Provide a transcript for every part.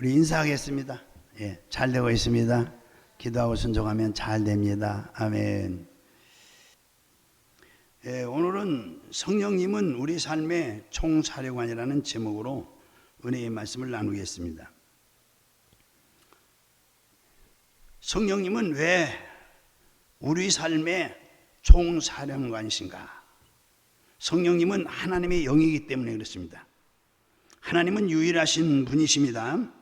우리 인사하겠습니다. 잘 되고 있습니다. 기도하고 순종하면 잘 됩니다. 아멘. 오늘은 성령님은 우리 삶의 총사령관이라는 제목으로 은혜의 말씀을 나누겠습니다. 성령님은 왜 우리 삶의 총사령관이신가? 성령님은 하나님의 영이기 때문에 그렇습니다. 하나님은 유일하신 분이십니다.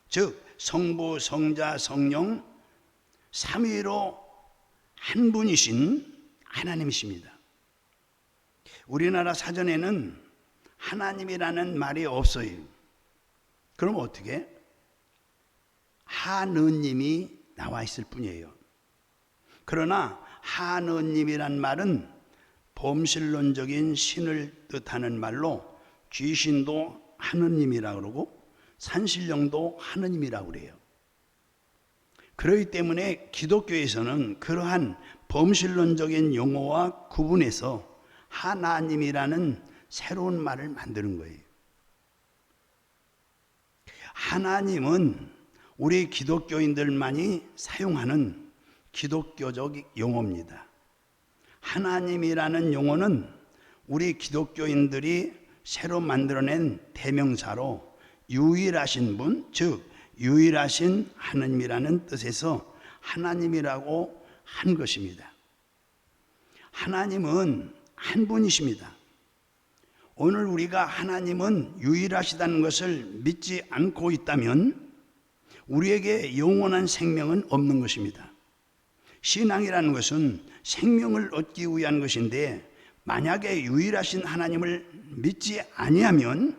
즉 성부, 성자, 성령 삼위로 한 분이신 하나님이십니다. 우리나라 사전에는 하나님이라는 말이 없어요. 그럼 어떻게? 하느님이 나와 있을 뿐이에요. 그러나 하느님이란 말은 범실론적인 신을 뜻하는 말로 귀신도 하느님이라고 그러고 산신령도 하느님이라고 그래요. 그렇기 때문에 기독교에서는 그러한 범실론적인 용어와 구분해서 하나님이라는 새로운 말을 만드는 거예요. 하나님은 우리 기독교인들만이 사용하는 기독교적 용어입니다. 하나님이라는 용어는 우리 기독교인들이 새로 만들어낸 대명사로 유일하신 분, 즉 유일하신 하나님이라는 뜻에서 하나님이라고 한 것입니다. 하나님은 한 분이십니다. 오늘 우리가 하나님은 유일하시다는 것을 믿지 않고 있다면 우리에게 영원한 생명은 없는 것입니다. 신앙이라는 것은 생명을 얻기 위한 것인데 만약에 유일하신 하나님을 믿지 아니하면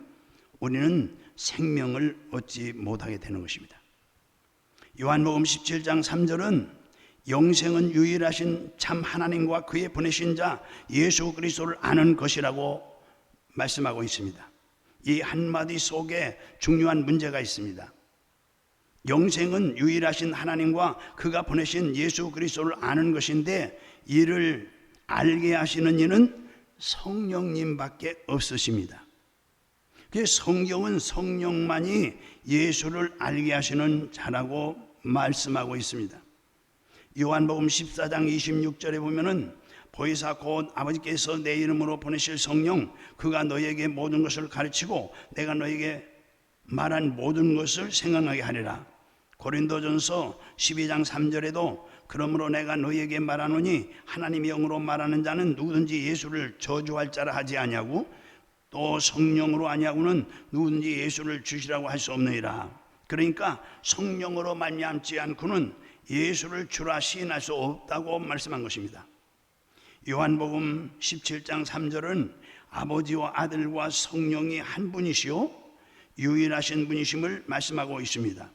우리는 생명을 얻지 못하게 되는 것입니다. 요한복음 17장 3절은 영생은 유일하신 참 하나님과 그의 보내신 자 예수 그리스도를 아는 것이라고 말씀하고 있습니다. 이 한마디 속에 중요한 문제가 있습니다. 영생은 유일하신 하나님과 그가 보내신 예수 그리스도를 아는 것인데 이를 알게 하시는 이는 성령님밖에 없으십니다. 성경은 성령만이 예수를 알게 하시는 자라고 말씀하고 있습니다. 요한복음 14장 26절에 보면은 보혜사 곧 아버지께서 내 이름으로 보내실 성령 그가 너희에게 모든 것을 가르치고 내가 너희에게 말한 모든 것을 생각나게 하리라. 고린도전서 12장 3절에도 그러므로 내가 너희에게 말하노니 하나님의 영으로 말하는 자는 누구든지 예수를 저주할 자라 하지 아니하고 또 성령으로 아니하고는 누구든지 예수를 주시라고 할 수 없느니라. 그러니까 성령으로 말미암지 않고는 예수를 주라 시인할 수 없다고 말씀한 것입니다. 요한복음 17장 3절은 아버지와 아들과 성령이 한 분이시요 유일하신 분이심을 말씀하고 있습니다.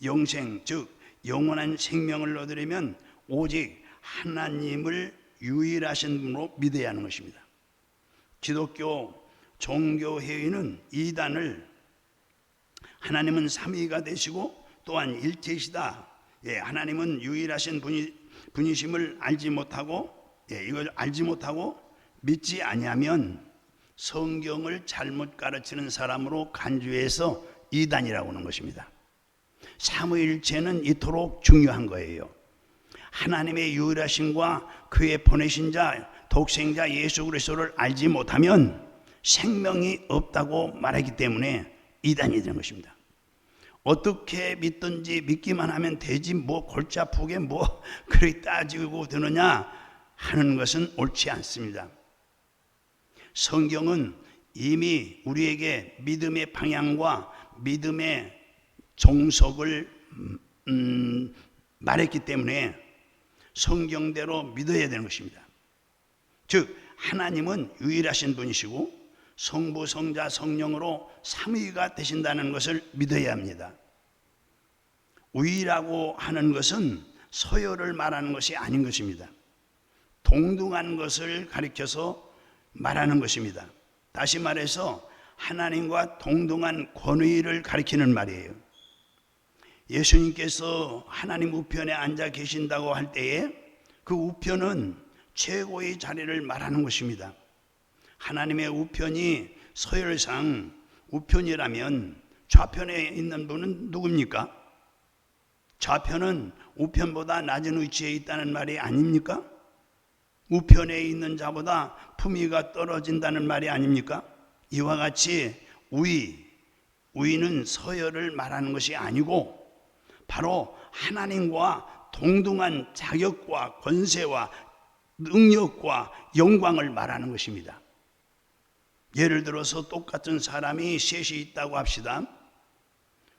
영생 즉 영원한 생명을 얻으려면 오직 하나님을 유일하신 분으로 믿어야 하는 것입니다. 기독교 종교회의는 이단을 하나님은 삼위가 되시고 또한 일체이시다. 하나님은 유일하신 분이심을 알지 못하고 이걸 알지 못하고 믿지 아니하면 성경을 잘못 가르치는 사람으로 간주해서 이단이라고 하는 것입니다. 삼위일체는 이토록 중요한 거예요. 하나님의 유일하심과 그의 보내신 자 독생자 예수 그리스도를 알지 못하면 생명이 없다고 말하기 때문에 이단이 되는 것입니다. 어떻게 믿든지 믿기만 하면 되지 뭐 골치 아프게 뭐 그렇게 따지고 드느냐 하는 것은 옳지 않습니다. 성경은 이미 우리에게 믿음의 방향과 믿음의 종속을 말했기 때문에 성경대로 믿어야 되는 것입니다. 즉 하나님은 유일하신 분이시고 성부, 성자, 성령으로 삼위가 되신다는 것을 믿어야 합니다. 위라고 하는 것은 서열을 말하는 것이 아닌 것입니다. 동등한 것을 가리켜서 말하는 것입니다. 다시 말해서 하나님과 동등한 권위를 가리키는 말이에요. 예수님께서 하나님 우편에 앉아 계신다고 할 때에 그 우편은 최고의 자리를 말하는 것입니다. 하나님의 우편이 서열상 우편이라면 좌편에 있는 분은 누굽니까? 좌편은 우편보다 낮은 위치에 있다는 말이 아닙니까? 우편에 있는 자보다 품위가 떨어진다는 말이 아닙니까? 이와 같이 우위는 서열을 말하는 것이 아니고 바로 하나님과 동등한 자격과 권세와 능력과 영광을 말하는 것입니다. 예를 들어서 똑같은 사람이 셋이 있다고 합시다.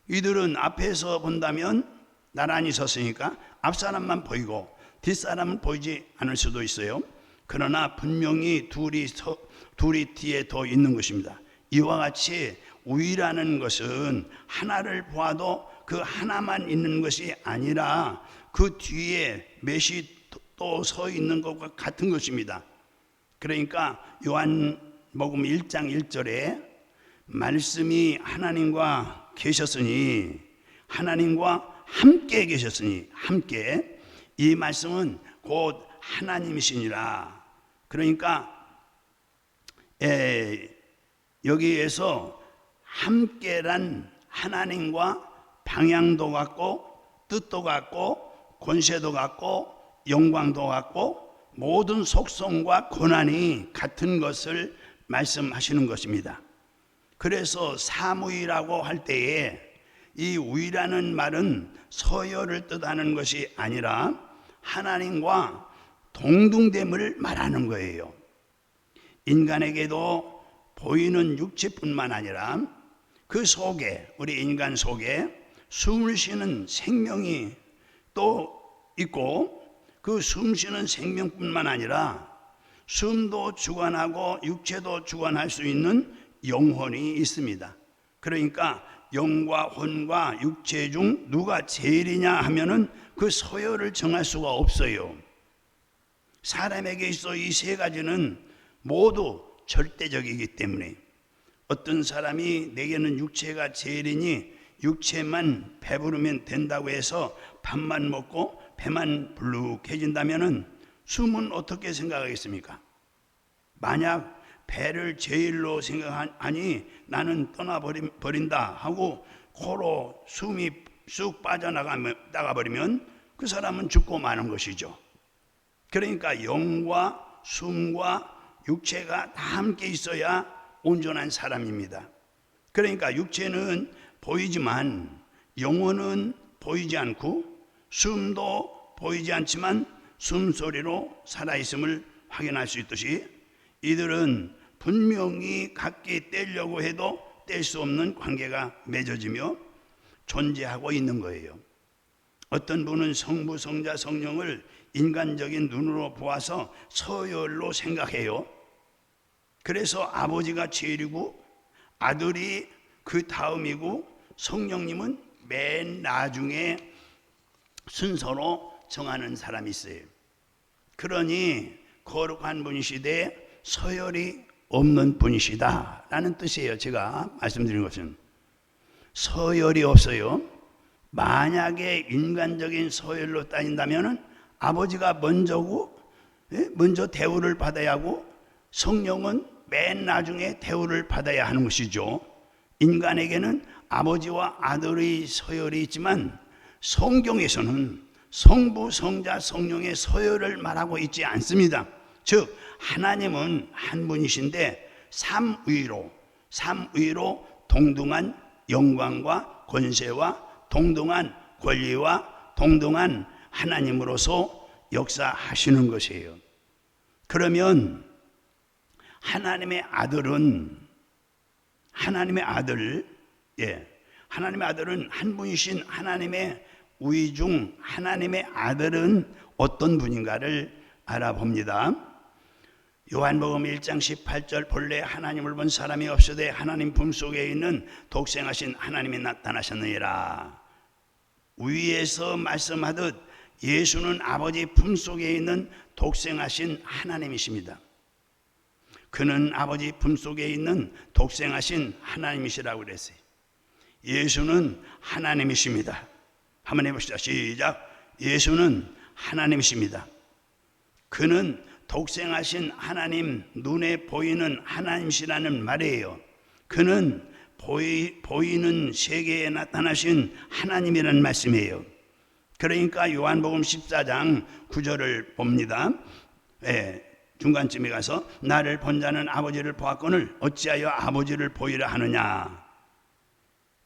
이들은 앞에서 본다면 나란히 섰으니까 앞사람만 보이고 뒷사람은 보이지 않을 수도 있어요. 그러나 분명히 둘이 뒤에 더 있는 것입니다. 이와 같이 우위라는 것은 하나를 보아도 그 하나만 있는 것이 아니라 그 뒤에 몇이 또 서 있는 것과 같은 것입니다. 그러니까 요한복음 1장 1절에 말씀이 하나님과 계셨으니 하나님과 함께 계셨으니 함께, 이 말씀은 곧 하나님이시니라. 그러니까 여기에서 함께란 하나님과 방향도 같고 뜻도 같고 권세도 같고 영광도 같고 모든 속성과 권한이 같은 것을 말씀하시는 것입니다. 그래서 사무이라고 할 때에 이 우위라는 말은 서열을 뜻하는 것이 아니라 하나님과 동등됨을 말하는 거예요. 인간에게도 보이는 육체뿐만 아니라 그 속에, 우리 인간 속에 숨을 쉬는 생명이 또 있고, 그 숨 쉬는 생명뿐만 아니라 숨도 주관하고 육체도 주관할 수 있는 영혼이 있습니다. 그러니까 영과 혼과 육체 중 누가 제일이냐 하면은 그 서열을 정할 수가 없어요. 사람에게 있어 이 세 가지는 모두 절대적이기 때문에 어떤 사람이 내게는 육체가 제일이니 육체만 배부르면 된다고 해서 밥만 먹고 배만 불룩해진다면 숨은 어떻게 생각하겠습니까? 만약 배를 제일로 생각하니 나는 떠나버린다 하고 코로 숨이 쑥 빠져나가버리면 그 사람은 죽고 마는 것이죠. 그러니까 영과 숨과 육체가 다 함께 있어야 온전한 사람입니다. 그러니까 육체는 보이지만 영혼은 보이지 않고 숨도 보이지 않지만 숨소리로 살아있음을 확인할 수 있듯이 이들은 분명히 각기 떼려고 해도 뗄 수 없는 관계가 맺어지며 존재하고 있는 거예요. 어떤 분은 성부, 성자, 성령을 인간적인 눈으로 보아서 서열로 생각해요. 그래서 아버지가 제일이고 아들이 그 다음이고 성령님은 맨 나중에 순서로 정하는 사람이 있어요. 그러니 거룩한 분이시되 서열이 없는 분이시다 라는 뜻이에요. 제가 말씀드린 것은 서열이 없어요. 만약에 인간적인 서열로 따진다면 아버지가 먼저 대우를 받아야 하고 성령은 맨 나중에 대우를 받아야 하는 것이죠. 인간에게는 아버지와 아들의 서열이 있지만 성경에서는 성부, 성자, 성령의 서열을 말하고 있지 않습니다. 즉 하나님은 한 분이신데 삼위로 동등한 영광과 권세와 동등한 권리와 동등한 하나님으로서 역사하시는 것이에요. 그러면 하나님의 아들은 한 분이신 하나님의 우위 중 하나님의 아들은 어떤 분인가를 알아봅니다. 요한복음 1장 18절 본래 하나님을 본 사람이 없으되 하나님 품속에 있는 독생하신 하나님이 나타나셨느니라. 위에서 말씀하듯 예수는 아버지 품속에 있는 독생하신 하나님이십니다. 그는 아버지 품속에 있는 독생하신 하나님이시라고 그랬어요. 예수는 하나님이십니다. 한번 해봅시다. 시작. 예수는 하나님이십니다. 그는 독생하신 하나님, 눈에 보이는 하나님이시라는 말이에요. 그는 보이는 세계에 나타나신 하나님이라는 말씀이에요. 그러니까 요한복음 14장 9절을 봅니다. 중간쯤에 가서 나를 본 자는 아버지를 보았거늘 어찌하여 아버지를 보이라 하느냐.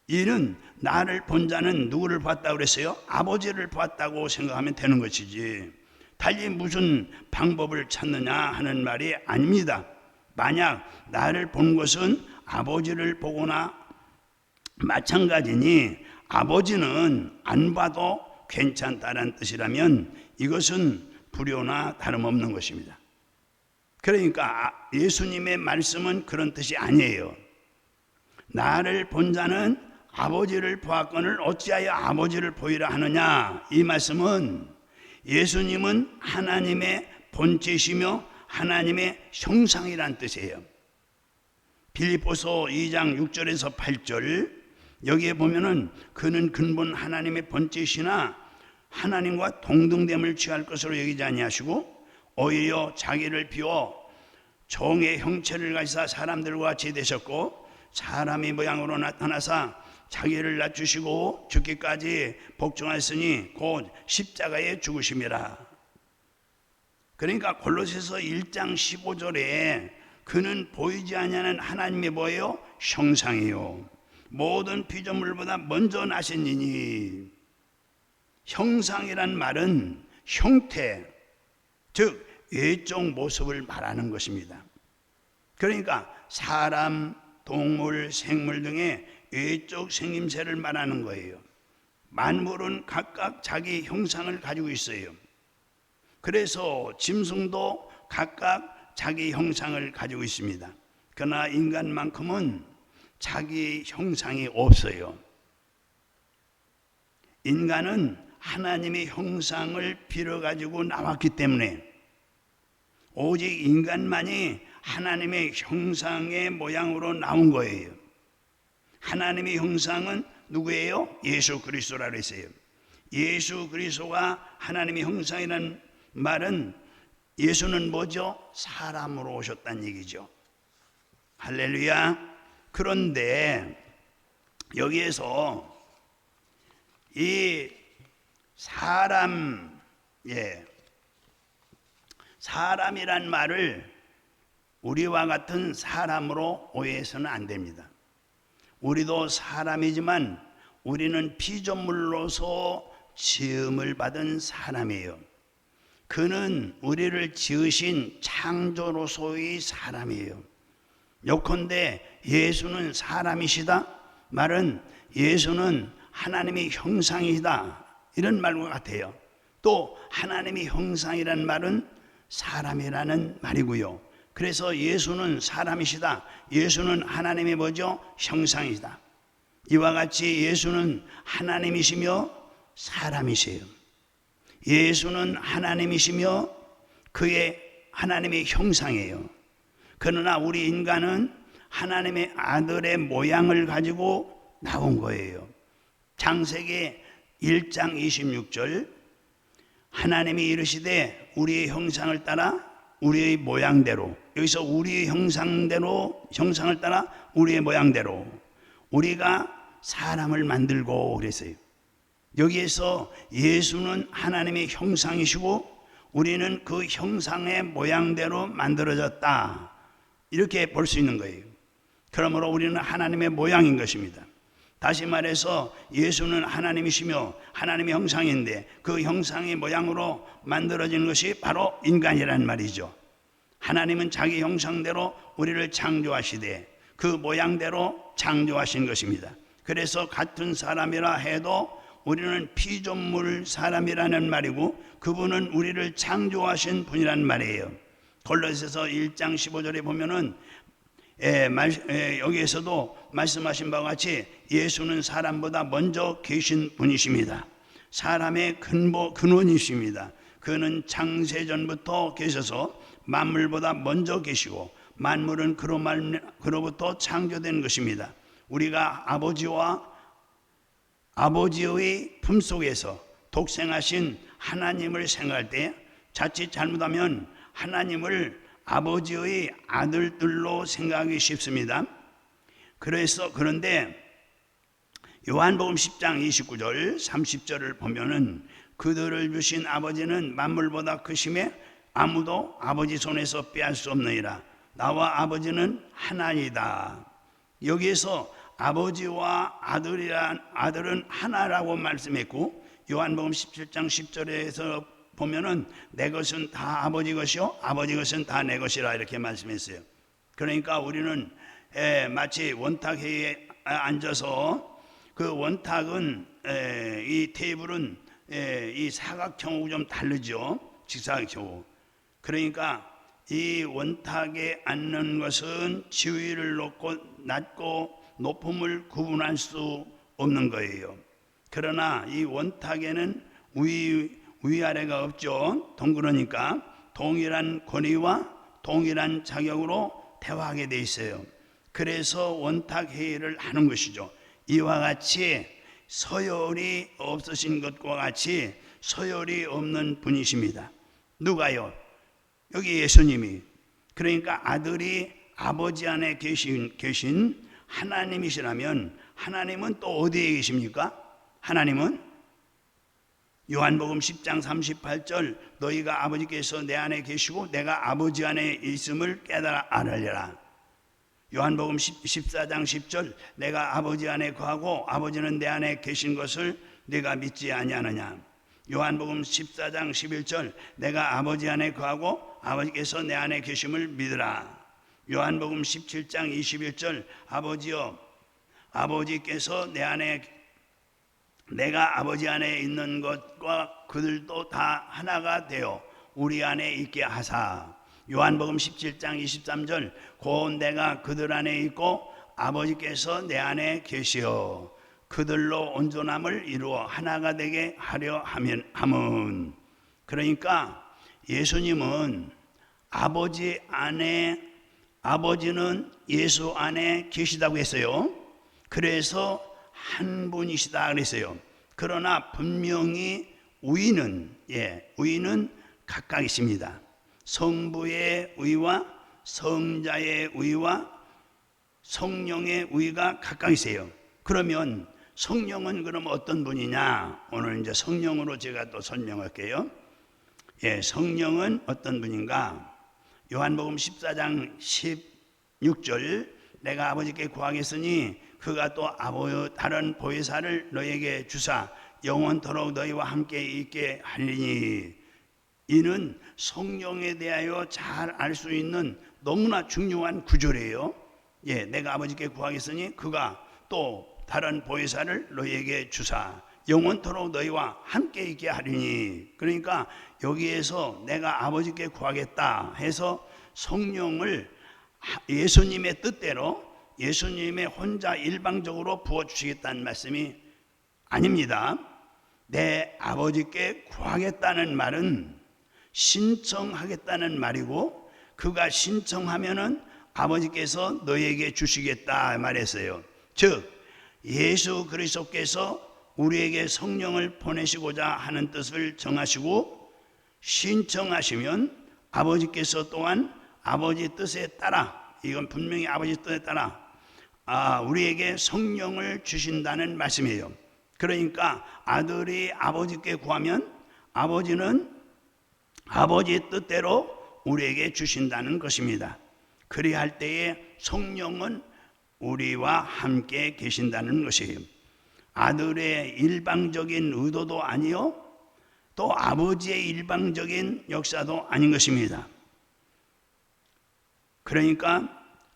이는 나를 본 자는 누구를 봤다고 그랬어요? 아버지를 봤다고 생각하면 되는 것이지, 달리 무슨 방법을 찾느냐 하는 말이 아닙니다. 만약 나를 본 것은 아버지를 보거나 마찬가지니 아버지는 안 봐도 괜찮다는 뜻이라면 이것은 불효나 다름없는 것입니다. 그러니까 예수님의 말씀은 그런 뜻이 아니에요. 나를 본 자는 아버지를 보았거늘 어찌하여 아버지를 보이라 하느냐. 이 말씀은 예수님은 하나님의 본체시며 하나님의 형상이란 뜻이에요. 빌립보서 2장 6절에서 8절 여기에 보면은 그는 근본 하나님의 본체시나 하나님과 동등됨을 취할 것으로 여기지 아니하시고 오히려 자기를 비워 종의 형체를 가지사 사람들과 같이 되셨고 사람의 모양으로 나타나사 자기를 낮추시고 죽기까지 복종하였으니 곧 십자가에 죽으심이라. 그러니까 골로새서 1장 15절에 그는 보이지 아니하는 하나님의 뭐예요? 형상이요 모든 피조물보다 먼저 나셨느니. 형상이란 말은 형태, 즉 외적 모습을 말하는 것입니다. 그러니까 사람, 동물, 생물 등의 외적 생김새를 말하는 거예요. 만물은 각각 자기 형상을 가지고 있어요. 그래서 짐승도 각각 자기 형상을 가지고 있습니다. 그러나 인간만큼은 자기 형상이 없어요. 인간은 하나님의 형상을 빌어가지고 나왔기 때문에 오직 인간만이 하나님의 형상의 모양으로 나온 거예요. 하나님의 형상은 누구예요? 예수 그리스도라고 했어요. 예수 그리스도가 하나님의 형상이라는 말은 예수는 뭐죠? 사람으로 오셨다는 얘기죠. 할렐루야. 그런데 여기에서 이 사람이란 말을 우리와 같은 사람으로 오해해서는 안 됩니다. 우리도 사람이지만 우리는 피조물로서 지음을 받은 사람이에요. 그는 우리를 지으신 창조로서의 사람이에요. 요컨대 예수는 사람이시다 말은 예수는 하나님의 형상이다 이런 말과 같아요. 또 하나님의 형상이란 말은 사람이라는 말이고요. 그래서 예수는 사람이시다, 예수는 하나님의 뭐죠? 형상이다. 이와 같이 예수는 하나님이시며 사람이세요. 예수는 하나님이시며 그의 하나님의 형상이에요. 그러나 우리 인간은 하나님의 아들의 모양을 가지고 나온 거예요. 창세기 1장 26절 하나님이 이르시되 우리의 형상을 따라 우리의 모양대로, 여기서 우리의 형상을 따라 우리의 모양대로 우리가 사람을 만들고 그랬어요. 여기에서 예수는 하나님의 형상이시고 우리는 그 형상의 모양대로 만들어졌다 이렇게 볼 수 있는 거예요. 그러므로 우리는 하나님의 모양인 것입니다. 다시 말해서 예수는 하나님이시며 하나님의 형상인데 그 형상의 모양으로 만들어진 것이 바로 인간이란 말이죠. 하나님은 자기 형상대로 우리를 창조하시되 그 모양대로 창조하신 것입니다. 그래서 같은 사람이라 해도 우리는 피조물 사람이라는 말이고 그분은 우리를 창조하신 분이란 말이에요. 골로새서 1장 15절에 보면은 여기에서도 말씀하신 바와 같이 예수는 사람보다 먼저 계신 분이십니다. 사람의 근원이십니다. 그는 창세전부터 계셔서 만물보다 먼저 계시고 만물은 그로부터 창조된 것입니다. 우리가 아버지의 품속에서 독생하신 하나님을 생각할 때 자칫 잘못하면 하나님을 아버지의 아들들로 생각하기 쉽습니다. 그런데 요한복음 10장 29절 30절을 보면은 그들을 주신 아버지는 만물보다 크심에 아무도 아버지 손에서 빼앗을 수 없느니라. 나와 아버지는 하나이다. 여기에서 아버지와 아들은 하나라고 말씀했고, 요한복음 17장 10절에서 보면은 내 것은 다 아버지 것이요 아버지 것은 다 내 것이라 이렇게 말씀했어요. 그러니까 우리는 마치 원탁회의에 앉아서 그 원탁은 이 테이블은 이 사각형하고 좀 다르죠. 직사각형하고. 그러니까 이 원탁에 앉는 것은 지위를 놓고 낮고 높음을 구분할 수 없는 거예요. 그러나 이 원탁에는 위아래가 없죠. 동그러니까 동일한 권위와 동일한 자격으로 대화하게 돼 있어요. 그래서 원탁 회의를 하는 것이죠. 이와 같이 서열이 없으신 것과 같이 서열이 없는 분이십니다. 누가요? 여기 예수님이. 그러니까 아들이 아버지 안에 계신 하나님이시라면 하나님은 또 어디에 계십니까? 하나님은 요한복음 10장 38절 너희가 아버지께서 내 안에 계시고 내가 아버지 안에 있음을 깨달아 알으리라. 요한복음 14장 10절 내가 아버지 안에 거하고 아버지는 내 안에 계신 것을 네가 믿지 아니하느냐. 요한복음 14장 11절 내가 아버지 안에 거하고 아버지께서 내 안에 계심을 믿으라. 요한복음 17장 21절 아버지여 아버지께서 내가 아버지 안에 있는 것과 그들도 다 하나가 되어 우리 안에 있게 하사. 요한복음 17장 23절 곧 내가 그들 안에 있고 아버지께서 내 안에 계시어 그들로 온전함을 이루어 하나가 되게 하려 함은. 그러니까 예수님은 아버지는 예수 안에 계시다고 했어요. 그래서 한 분이시다 그랬어요. 그러나 분명히 우위는 각각 있습니다. 성부의 우위와 성자의 우위와 성령의 우위가 각각 있어요. 그러면 성령은 그럼 어떤 분이냐? 오늘 이제 성령으로 제가 또 설명할게요. 성령은 어떤 분인가? 요한복음 14장 16절 내가 아버지께 구하겠으니 그가 또 다른 보혜사를 너에게 주사 영원토록 너희와 함께 있게 하리니. 이는 성령에 대하여 잘 알 수 있는 너무나 중요한 구절이에요. 내가 아버지께 구하겠으니 그가 또 다른 보혜사를 너희에게 주사 영원토록 너희와 함께 있게 하리니. 그러니까 여기에서 내가 아버지께 구하겠다 해서 성령을 예수님의 뜻대로 예수님의 혼자 일방적으로 부어주시겠다는 말씀이 아닙니다. 내 아버지께 구하겠다는 말은 신청하겠다는 말이고, 그가 신청하면은 아버지께서 너에게 주시겠다 말했어요. 즉 예수 그리스도께서 우리에게 성령을 보내시고자 하는 뜻을 정하시고 신청하시면 아버지께서 또한 아버지 뜻에 따라, 이건 분명히 아버지 뜻에 따라 우리에게 성령을 주신다는 말씀이에요. 그러니까 아들이 아버지께 구하면 아버지는 아버지 뜻대로 우리에게 주신다는 것입니다. 그리할 때에 성령은 우리와 함께 계신다는 것이에요. 아들의 일방적인 의도도 아니요 또 아버지의 일방적인 역사도 아닌 것입니다. 그러니까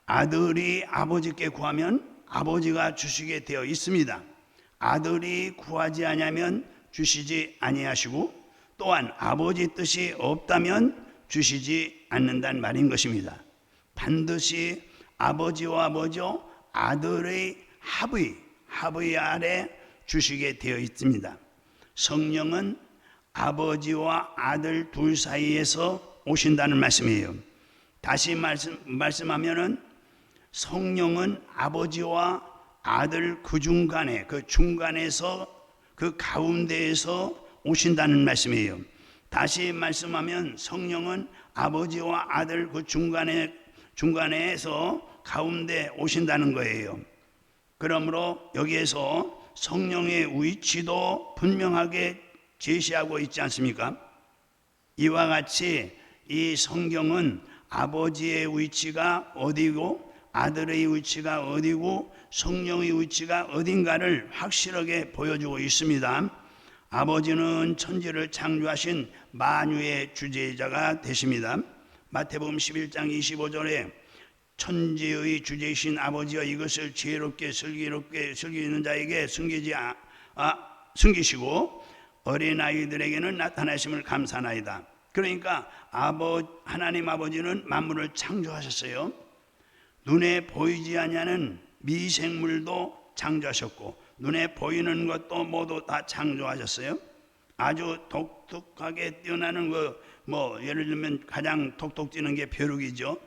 아들이 아버지께 구하면 아버지가 주시게 되어 있습니다. 아들이 구하지 아니하면 주시지 아니하시고 또한 아버지 뜻이 없다면 주시지 않는다는 말인 것입니다. 반드시 아버지와 아들의 합의 아래 주시게 되어 있습니다. 성령은 아버지와 아들 둘 사이에서 오신다는 말씀이에요. 다시 말씀하면은 성령은 아버지와 아들 그 중간에서 그 가운데에서 오신다는 말씀이에요. 다시 말씀하면 성령은 아버지와 아들 그 중간에서 가운데 오신다는 거예요. 그러므로 여기에서 성령의 위치도 분명하게 제시하고 있지 않습니까? 이와 같이 이 성경은 아버지의 위치가 어디고 아들의 위치가 어디고 성령의 위치가 어딘가를 확실하게 보여주고 있습니다. 아버지는 천지를 창조하신 만유의 주재자가 되십니다. 마태복음 11장 25절에 천지의 주제이신 아버지와 이것을 지혜롭게 슬기롭게 슬기는 자에게 숨기시고 어린아이들에게는 나타나심을 감사하나이다. 그러니까 하나님 아버지는 만물을 창조하셨어요. 눈에 보이지 아니하는 미생물도 창조하셨고 눈에 보이는 것도 모두 다 창조하셨어요. 아주 독특하게 뛰어나는 예를 들면 가장 톡톡 뛰는 게 벼룩이죠.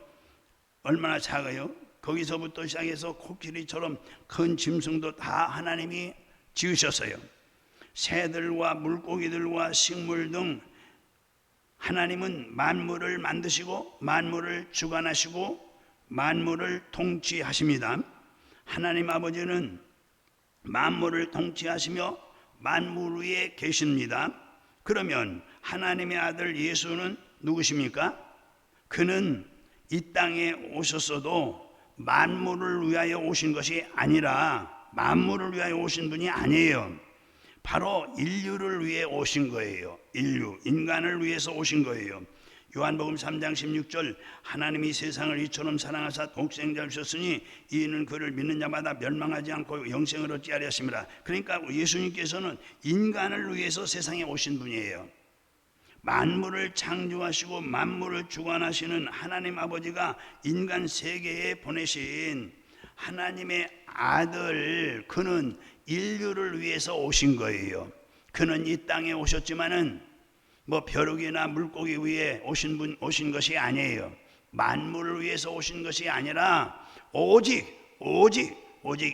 얼마나 작아요? 거기서부터 시작해서 코끼리처럼 큰 짐승도 다 하나님이 지으셨어요. 새들과 물고기들과 식물 등 하나님은 만물을 만드시고 만물을 주관하시고 만물을 통치하십니다. 하나님 아버지는 만물을 통치하시며 만물 위에 계십니다. 그러면 하나님의 아들 예수는 누구십니까? 그는 이 땅에 오셨어도 만물을 위하여 오신 것이 아니라 만물을 위하여 오신 분이 아니에요. 바로 인류를 위해 오신 거예요. 인간을 위해서 오신 거예요. 요한복음 3장 16절 하나님이 세상을 이처럼 사랑하사 독생자를 주셨으니 이는 그를 믿는 자마다 멸망하지 않고 영생을 얻게 하려 하심이라. 그러니까 예수님께서는 인간을 위해서 세상에 오신 분이에요. 만물을 창조하시고 만물을 주관하시는 하나님 아버지가 인간 세계에 보내신 하나님의 아들, 그는 인류를 위해서 오신 거예요. 그는 이 땅에 오셨지만은 벼룩이나 물고기 위에 오신 것이 아니에요. 만물을 위해서 오신 것이 아니라 오직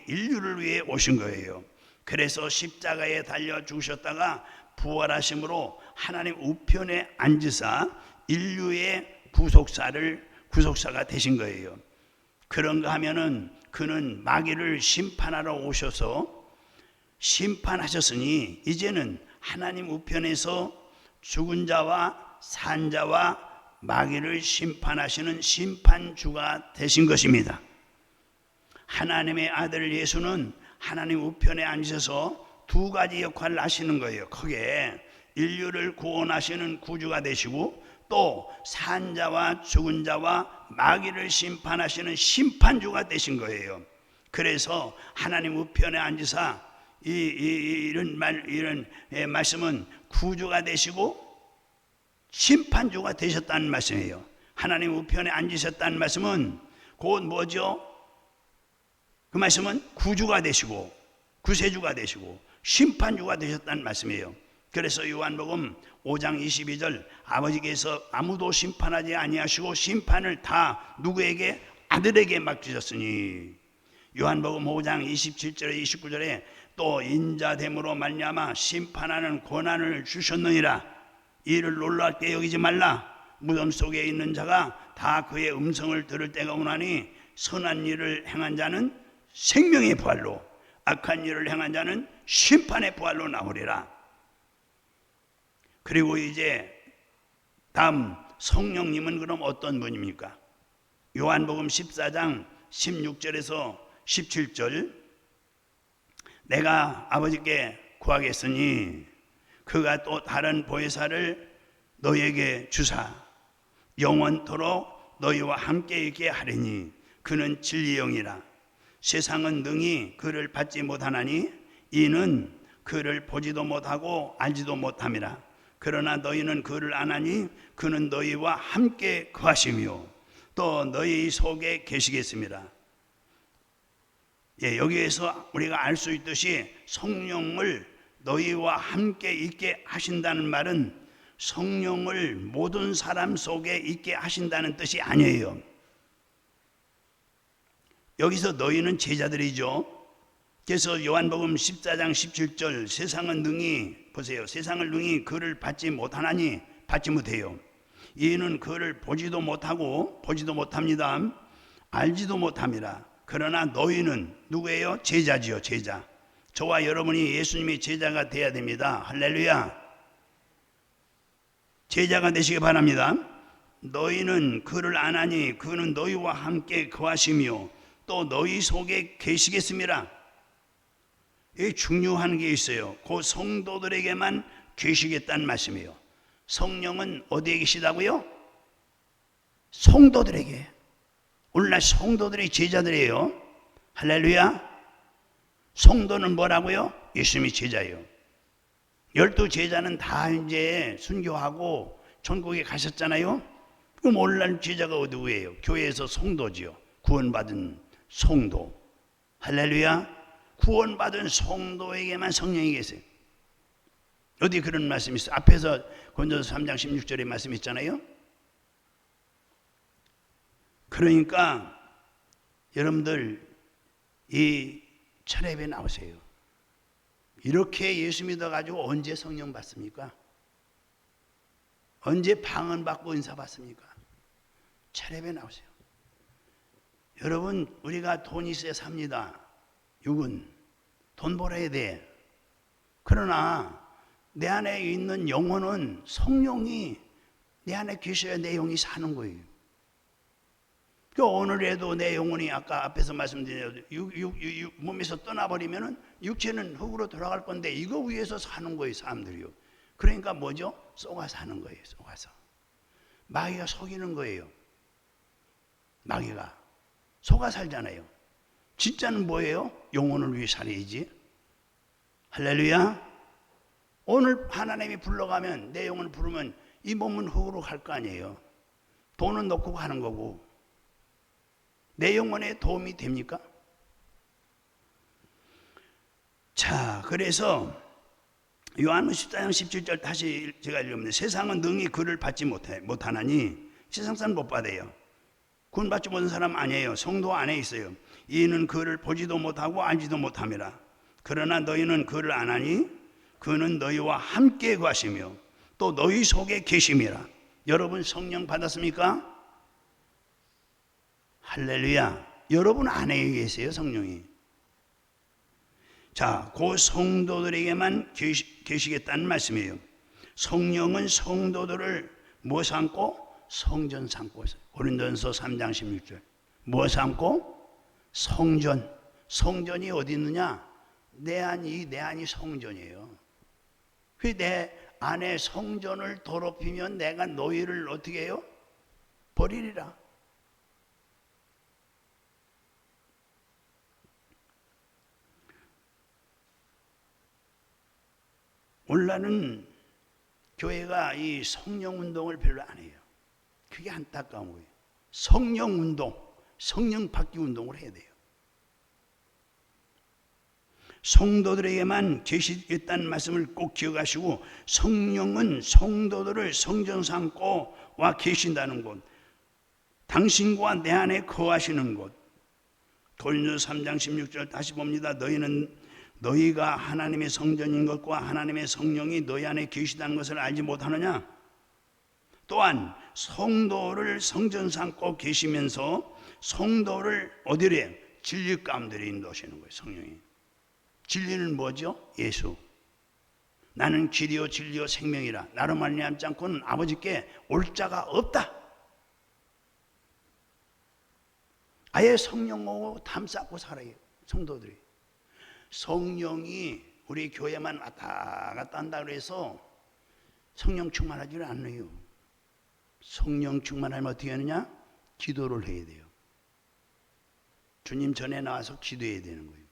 인류를 위해 오신 거예요. 그래서 십자가에 달려 죽으셨다가 부활하심으로 하나님 우편에 앉으사 인류의 구속사가 되신 거예요. 그런가 하면은 그는 마귀를 심판하러 오셔서 심판하셨으니 이제는 하나님 우편에서 죽은 자와 산 자와 마귀를 심판하시는 심판주가 되신 것입니다. 하나님의 아들 예수는 하나님 우편에 앉으셔서 두 가지 역할을 하시는 거예요. 크게 인류를 구원하시는 구주가 되시고 또 산 자와 죽은 자와 마귀를 심판하시는 심판주가 되신 거예요. 그래서 하나님 우편에 앉으사 이런 말씀은 구주가 되시고 심판주가 되셨다는 말씀이에요. 하나님 우편에 앉으셨다는 말씀은 곧 뭐죠? 그 말씀은 구주가 되시고 구세주가 되시고 심판주가 되셨다는 말씀이에요. 그래서 요한복음 5장 22절 아버지께서 아무도 심판하지 아니하시고 심판을 다 누구에게? 아들에게 맡기셨으니. 요한복음 5장 27절에 29절에 또 인자됨으로 말미암아 심판하는 권한을 주셨느니라. 이를 놀랍게 여기지 말라. 무덤 속에 있는 자가 다 그의 음성을 들을 때가 오나니 선한 일을 행한 자는 생명의 부활로 악한 일을 행한 자는 심판의 부활로 나오리라. 그리고 이제 다음 성령님은 그럼 어떤 분입니까? 요한복음 14장 16절에서 17절 내가 아버지께 구하겠으니 그가 또 다른 보혜사를 너에게 주사 영원토록 너희와 함께 있게 하리니 그는 진리의 영이라. 세상은 능히 그를 받지 못하나니 이는 그를 보지도 못하고 알지도 못함이라. 그러나 너희는 그를 아나니 그는 너희와 함께 거하시며 또 너희 속에 계시겠습니다. 여기에서 우리가 알 수 있듯이 성령을 너희와 함께 있게 하신다는 말은 성령을 모든 사람 속에 있게 하신다는 뜻이 아니에요. 여기서 너희는 제자들이죠. 그래서 요한복음 14장 17절 세상은 능히 보세요. 세상을 능히 그를 받지 못하나니 받지 못해요. 이는 그를 보지도 못하고 보지도 못합니다. 알지도 못함이라. 그러나 너희는 누구예요? 제자지요, 제자. 저와 여러분이 예수님의 제자가 돼야 됩니다. 할렐루야. 제자가 되시기 바랍니다. 너희는 그를 아나니 그는 너희와 함께 거하시며 또 너희 속에 계시겠습니다. 이 중요한 게 있어요. 그 성도들에게만 계시겠다는 말씀이에요. 성령은 어디에 계시다고요? 성도들에게. 오늘날 성도들이 제자들이에요. 할렐루야. 성도는 뭐라고요? 예수님이 제자예요. 12제자는 다 이제 순교하고 천국에 가셨잖아요. 그럼 오늘날 제자가 어디예요? 교회에서 성도지요. 구원받은 성도. 할렐루야. 구원받은 성도에게만 성령이 계세요. 어디 그런 말씀이 있어요? 앞에서 고린도서 3장 16절에 말씀 있잖아요. 그러니까 여러분들 이 철회에 나오세요. 이렇게 예수 믿어가지고 언제 성령 받습니까? 언제 방언 받고 인사 받습니까? 철회에 나오세요. 여러분, 우리가 돈 있어야 삽니다. 육은 돈 벌어야 돼. 그러나 내 안에 있는 영혼은 성령이 내 안에 계셔야 내 영이 사는 거예요. 그 오늘에도 내 영혼이 아까 앞에서 말씀드린 몸에서 떠나버리면은 육체는 흙으로 돌아갈 건데 이거 위해서 사는 거예요, 사람들이요. 그러니까 뭐죠? 쏘가 사는 거예요, 쏘가서. 마귀가 속이는 거예요. 마귀가 속아 살잖아요. 진짜는 뭐예요? 영혼을 위해 살아야지. 할렐루야. 오늘 하나님이 불러가면 내 영혼을 부르면 이 몸은 흙으로 갈 거 아니에요. 돈은 넣고 가는 거고. 내 영혼에 도움이 됩니까? 자, 그래서 요한은 14장 17절 다시 제가 읽으면 세상은 능히 그를 받지 못하나니 세상 사람 못 받아요. 구원 받지 못한 사람 아니에요. 성도 안에 있어요. 이는 그를 보지도 못하고 알지도 못함이라. 그러나 너희는 그를 아나니 그는 너희와 함께 거하시며 또 너희 속에 계심이라. 여러분 성령 받았습니까? 할렐루야. 여러분 안에 계세요, 성령이. 자, 그 성도들에게만 계시겠다는 말씀이에요. 성령은 성도들을 뭐 삼고? 성전 삼고 있어요. 고린도전서 3장 16절. 뭐 삼고? 성전. 성전이 어디 있느냐? 내 안이 성전이에요. 그 내 안에 성전을 더럽히면 내가 너희를 어떻게 해요? 버리리라. 오늘날은 교회가 이 성령 운동을 별로 안 해요. 그게 안타까운 거예요. 성령 운동, 성령 받기 운동을 해야 돼요. 성도들에게만 계시겠다는 말씀을 꼭 기억하시고, 성령은 성도들을 성전 삼고 와 계신다는 곳, 당신과 내 안에 거하시는 곳. 고린도서 3장 16절 다시 봅니다. 너희가 하나님의 성전인 것과 하나님의 성령이 너희 안에 계시다는 것을 알지 못하느냐? 또한 성도를 성전 삼고 계시면서 성도를 어디래? 진리 가운데로 인도하시는 거예요. 성령이. 진리는 뭐죠? 예수. 나는 길이요 진리요 생명이라. 나로 말미암지 않고는 아버지께 올 자가 없다. 아예 성령하고 담쌓고 살아요, 성도들이. 성령이 우리 교회만 왔다 갔다 한다 그래서 성령 충만하지를 않아요. 성령 충만하면 어떻게 하느냐? 기도를 해야 돼요. 주님 전에 나와서 기도해야 되는 거예요.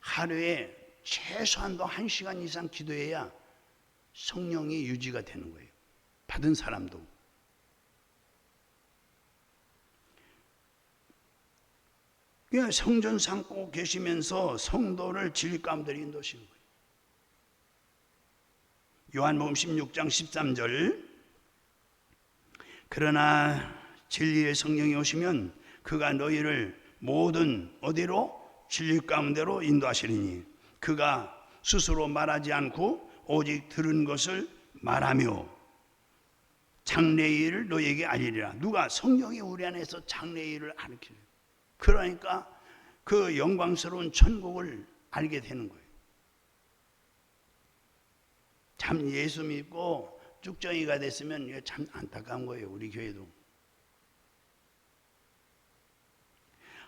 하루에 최소한도 1시간 이상 기도해야 성령이 유지가 되는 거예요. 받은 사람도. 그냥 성전 삼고 계시면서 성도를 진리 가운데로 인도하시는 거예요. 요한복음 16장 13절. 그러나 진리의 성령이 오시면 그가 너희를 모든 어디로? 진리 가운데로 인도하시리니 그가 스스로 말하지 않고 오직 들은 것을 말하며 장래의 일을 너희에게 알리리라. 누가? 성령이 우리 안에서 장래의 일을 가르치는. 그러니까 그 영광스러운 천국을 알게 되는 거예요. 참 예수 믿고 쭉정이가 됐으면 이게 참 안타까운 거예요. 우리 교회도.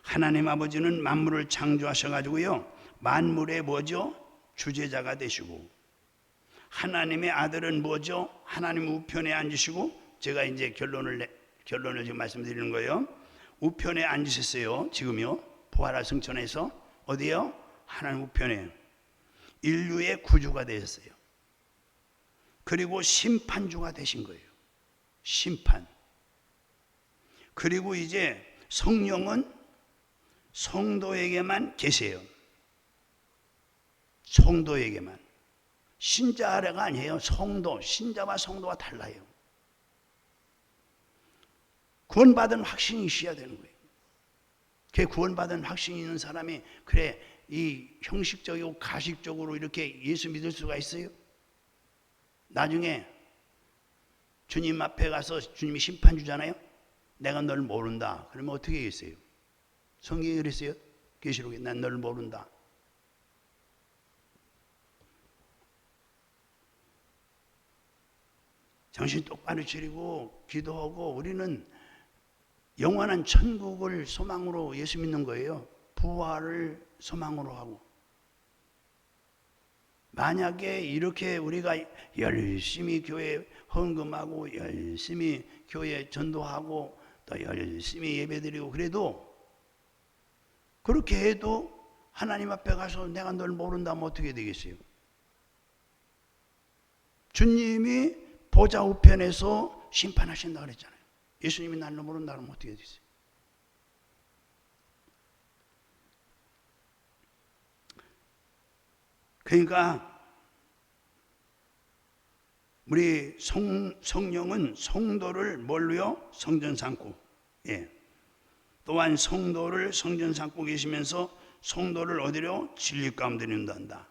하나님 아버지는 만물을 창조하셔가지고요, 만물의 뭐죠? 주제자가 되시고, 하나님의 아들은 뭐죠? 하나님 우편에 앉으시고, 제가 이제 결론을 지금 말씀드리는 거예요. 우편에 앉으셨어요. 지금요. 부활할 승천에서 어디요? 하나님 우편에. 인류의 구주가 되셨어요. 그리고 심판주가 되신 거예요. 심판. 그리고 이제 성령은 성도에게만 계세요. 성도에게만. 신자가 아니에요. 성도. 신자와 성도가 달라요. 구원받은 확신이 있어야 되는 거예요. 그 구원받은 확신이 있는 사람이 그래 이 형식적이고 가식적으로 이렇게 예수 믿을 수가 있어요? 나중에 주님 앞에 가서 주님이 심판 주잖아요. 내가 널 모른다. 그러면 어떻게 하겠어요? 성경이 그랬어요. 계시록에 난 널 모른다. 정신 똑바로 차리고 기도하고 우리는 영원한 천국을 소망으로 예수 믿는 거예요. 부활을 소망으로 하고. 만약에 이렇게 우리가 열심히 교회 헌금하고 열심히 교회 전도하고 또 열심히 예배드리고 그래도 그렇게 해도 하나님 앞에 가서 내가 널 모른다면 어떻게 되겠어요? 주님이 보좌 우편에서 심판하신다 그랬잖아요. 예수님이 나를 모른다 그러면 어떻게 되겠어요? 그러니까 우리 성령은 성도를 뭘로요? 성전 삼고, 예. 또한 성도를 성전 삼고 계시면서 성도를 어디로? 진리 가운데 인도한다.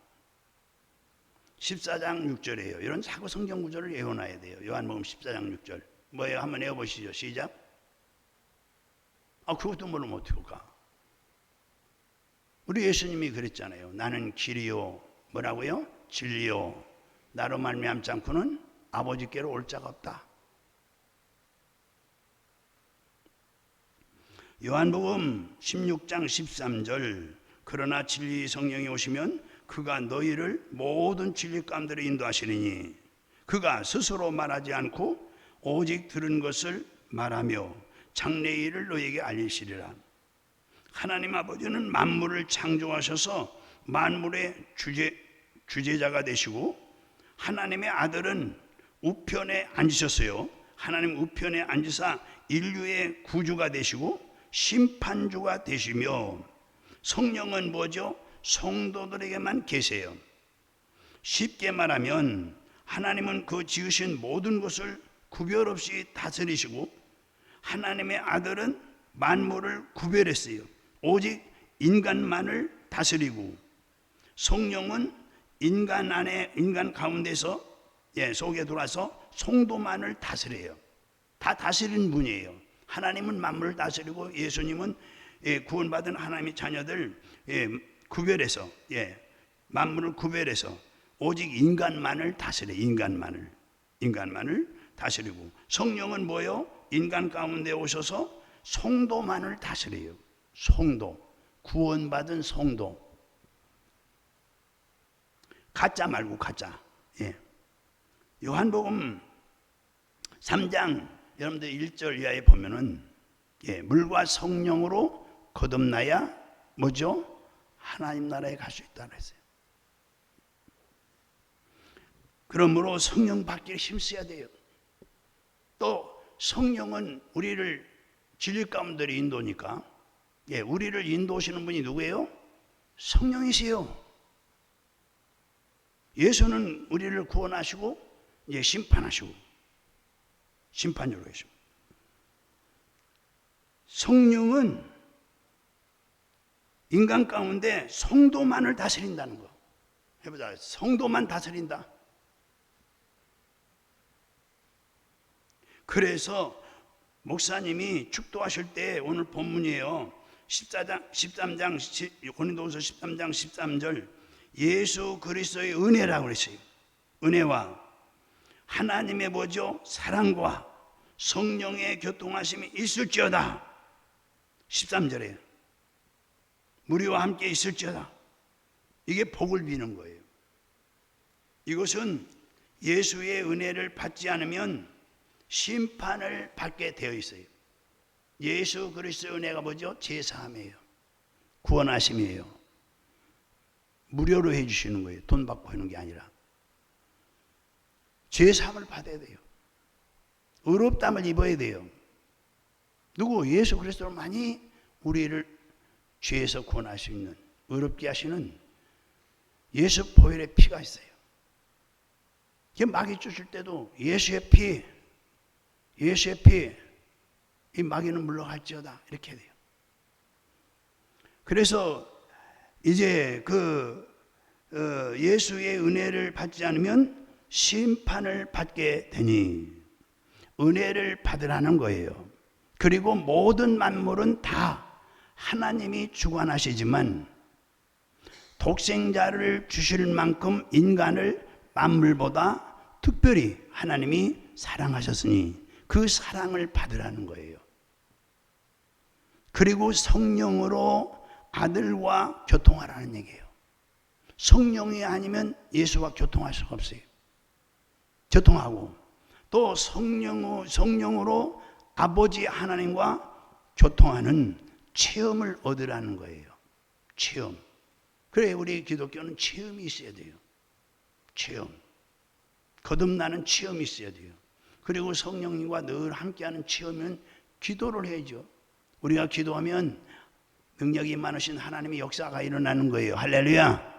14장 6절이에요. 이런 자꾸 성경 구절을 외워놔야 돼요. 요한복음 14장 6절. 뭐예요? 한번 외워보시죠. 시작. 그것도 모르면 어떡할까? 우리 예수님이 그랬잖아요. 나는 길이요. 뭐라고요? 진리요. 나로 말미암지 않고는 아버지께로 올 자가 없다. 요한복음 16장 13절. 그러나 진리 성령이 오시면 그가 너희를 모든 진리 가운데로 인도하시리니 그가 스스로 말하지 않고 오직 들은 것을 말하며 장래의 일을 너희에게 알리시리라. 하나님 아버지는 만물을 창조하셔서 만물의 주제자가 되시고 하나님의 아들은 우편에 앉으셨어요. 하나님 우편에 앉으사 인류의 구주가 되시고 심판주가 되시며 성령은 뭐죠? 성도들에게만 계세요. 쉽게 말하면 하나님은 그 지으신 모든 것을 구별 없이 다스리시고 하나님의 아들은 만물을 구별했어요. 오직 인간만을 다스리고 성령은 인간 안에 인간 가운데서 속에 들어와서 성도만을 다스려요. 다 다스리는 분이에요. 하나님은 만물을 다스리고 예수님은 구원받은 하나님의 자녀들 구별해서 만물을 구별해서 오직 인간만을 다스려요. 인간만을 다스리고 성령은 뭐요? 인간 가운데 오셔서 성도만을 다스려요. 성도, 구원받은 성도. 가짜 말고 가짜. 요한복음 3장 여러분들 1절 이하에 보면은 물과 성령으로 거듭나야 뭐죠? 하나님 나라에 갈 수 있다고 했어요. 그러므로 성령 받기를 힘써야 돼요. 또 성령은 우리를 진리 가운데로 인도니까 우리를 인도하시는 분이 누구예요? 성령이세요. 예수는 우리를 구원하시고 심판하시고 심판주로 계시고 성령은 인간 가운데 성도만을 다스린다는 거. 해보자. 성도만 다스린다. 그래서 목사님이 축도하실 때 오늘 본문이에요. 고린도후서 13장 13절 예수 그리스도의 은혜라고 그랬어요. 은혜와 하나님의 뭐죠? 사랑과 성령의 교통하심이 있을지어다. 13절에 우리와 함께 있을지어다. 이게 복을 비는 거예요. 이것은 예수의 은혜를 받지 않으면 심판을 받게 되어 있어요. 예수 그리스도의 은혜가 뭐죠? 제사함이에요. 구원하심이에요. 무료로 해주시는 거예요. 돈 받고 하는 게 아니라. 제사함을 받아야 돼요. 의롭다함을 입어야 돼요. 누구? 예수 그리스도만이 우리를 죄에서 구원할 수 있는, 의롭게 하시는 예수 보혈의 피가 있어요. 마귀 쫓을 때도 예수의 피, 이 마귀는 물러갈지어다 이렇게 해야 돼요. 그래서 이제 예수의 은혜를 받지 않으면 심판을 받게 되니 은혜를 받으라는 거예요. 그리고 모든 만물은 다 하나님이 주관하시지만 독생자를 주실 만큼 인간을 만물보다 특별히 하나님이 사랑하셨으니 그 사랑을 받으라는 거예요. 그리고 성령으로 아들과 교통하라는 얘기예요. 성령이 아니면 예수와 교통할 수가 없어요. 교통하고 또 성령으로 아버지 하나님과 교통하는 체험을 얻으라는 거예요. 체험. 그래 우리 기독교는 체험이 있어야 돼요. 체험. 거듭나는 체험이 있어야 돼요. 그리고 성령님과 늘 함께하는 체험은 기도를 해야죠. 우리가 기도하면 능력이 많으신 하나님의 역사가 일어나는 거예요. 할렐루야.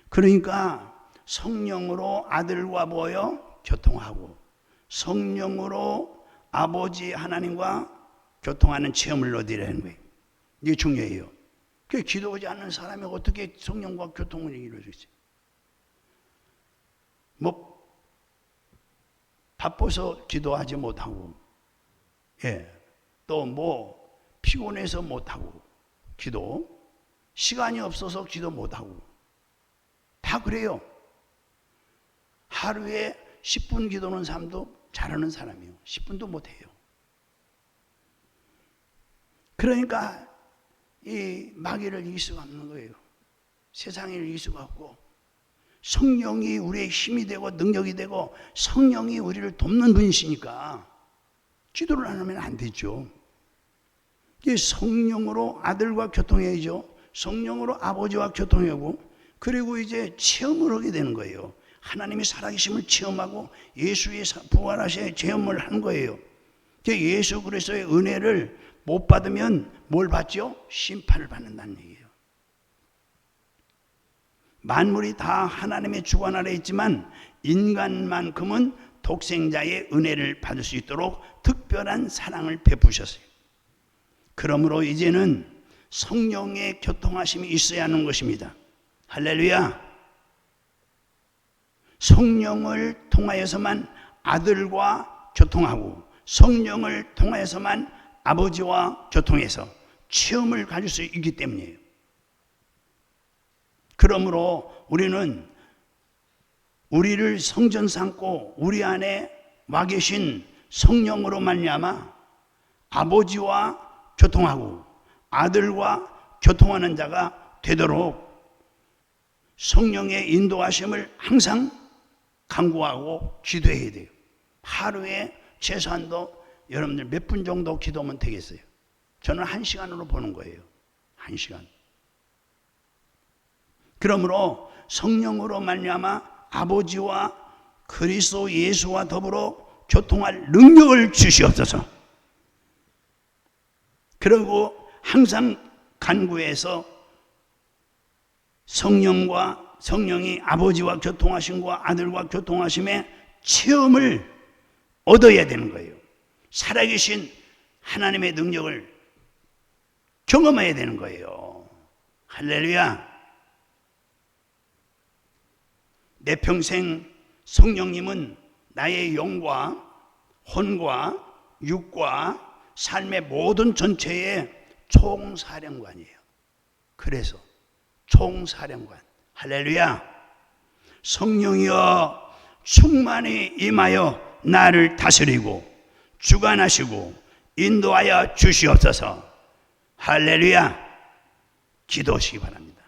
그러니까 성령으로 아들과 뭐요? 교통하고 성령으로 아버지 하나님과 교통하는 체험을 얻으라는 거예요. 이게 중요해요. 그 기도하지 않는 사람이 어떻게 성령과 교통을 이룰 수 있어요? 바빠서 기도하지 못하고, 또 피곤해서 못하고, 시간이 없어서 기도 못하고, 다 그래요. 하루에 10분 기도하는 사람도 잘하는 사람이에요. 10분도 못해요. 그러니까 이 마귀를 이길 수가 없는 거예요. 세상을 이길 수가 없고 성령이 우리의 힘이 되고 능력이 되고 성령이 우리를 돕는 분이시니까 기도를 안 하면 안 되죠. 성령으로 아들과 교통해야죠. 성령으로 아버지와 교통하고 그리고 이제 체험을 하게 되는 거예요. 하나님의 살아계심을 체험하고 예수의 부활하신 체험을 한 거예요. 예수 그리스도의 은혜를 못 받으면 뭘 받죠? 심판을 받는다는 얘기예요. 만물이 다 하나님의 주관 아래 있지만 인간만큼은 독생자의 은혜를 받을 수 있도록 특별한 사랑을 베푸셨어요. 그러므로 이제는 성령의 교통하심이 있어야 하는 것입니다. 할렐루야. 성령을 통하여서만 아들과 교통하고 성령을 통하여서만 아버지와 교통해서 체험을 가질 수 있기 때문이에요. 그러므로 우리는 우리를 성전 삼고 우리 안에 와 계신 성령으로 말미암아 아버지와 교통하고 아들과 교통하는 자가 되도록 성령의 인도하심을 항상 간구하고 기도해야 돼요. 하루에 최소한도 여러분들 몇 분 정도 기도하면 되겠어요? 저는 1시간으로 보는 거예요. 1시간. 그러므로 성령으로 말미암아 아버지와 그리스도 예수와 더불어 교통할 능력을 주시옵소서. 그리고 항상 간구해서 성령이 아버지와 교통하심과 아들과 교통하심의 체험을 얻어야 되는 거예요. 살아계신 하나님의 능력을 경험해야 되는 거예요. 할렐루야. 내 평생 성령님은 나의 영과 혼과 육과 삶의 모든 전체에 총사령관이에요. 그래서 총사령관, 할렐루야, 성령이여 충만히 임하여 나를 다스리고 주관하시고 인도하여 주시옵소서. 할렐루야. 기도하시기 바랍니다.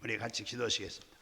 우리 같이 기도하시겠습니다.